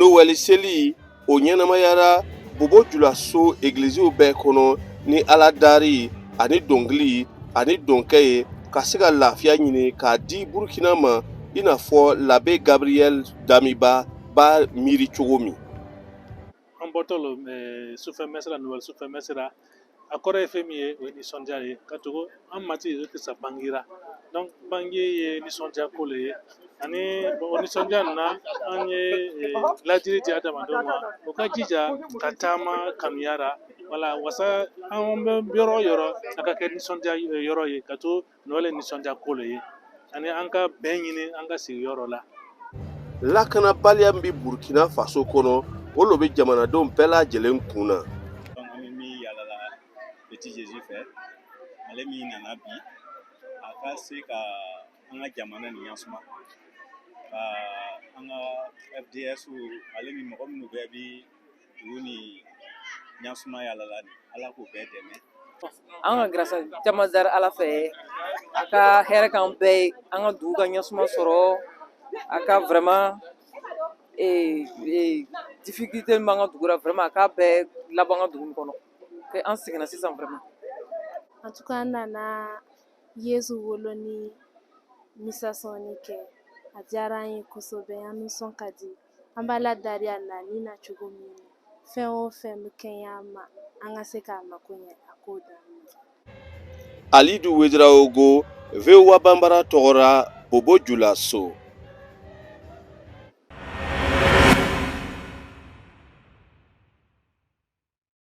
Noweli seli o ɲɛnamayara Bobo Dioulasso églisiw bɛɛ kɔnɔ ni aladari ani dɔnkili ani dɔnkɛ ye ka se ka lafiya ɲini k'a di Burkina ma i n'a fɔ l'abbé Gabriel Damiba b'a miiri cogo min. An bɔtɔ sufɛ mɛsira Noël sufɛ mɛsira a kɔrɔ ye fɛn min ye o ye nisɔndiya ye ka tugu an mati Idrissa bangera donc bange ye nisɔndiya ko le ye ani o nisɔndiya nin na an ye ladili di adamadenw ma o ka jija ka taama kanuya ra wala wasa an bɛ yɔrɔ o yɔrɔ a ka kɛ nisɔndiya yɔrɔ ye ka to Noël ye nisɔndiya ko le ye ani an ka bɛn ɲini an ka sigi yɔrɔ la. Lakanabaliya min bɛ Burkina Faso kɔnɔ o lo bɛ jamanadenw bɛɛ lajɛlen kun na. An bɛ min yalala Petit Jésus fɛ ale min nana bi a ka se ka an ka jamana nin ɲɛsuma ka an ka FDS ale ni mɔgɔ minnu bɛɛ bi dugu ni ɲɛsuma yalala ni Ala k'o bɛɛ dɛmɛ. An ka grâce caman dara Ala fɛ a ka hɛrɛ k'an bɛɛ ye an ka dugu ka ɲɛsuma sɔrɔ a ka vraiment difficulté min b'an ka dugu la vraiment a k'a bɛɛ laban an ka dugu kɔnɔ an seginna sisan vraiment. En tout cas an nana Yesu wolo ni misa sɔnni kɛ a diyara an ye kosɛbɛ an nisɔn ka di an b'a ladari a la ni na cogo min na fɛn o fɛn bɛ kɛɲɛ an ma an ka se k'a mako ɲɛ a k'o daminɛ. Alidu Ouedraogo, VOA Bambara tɔgɔra Bobo Dioulasso.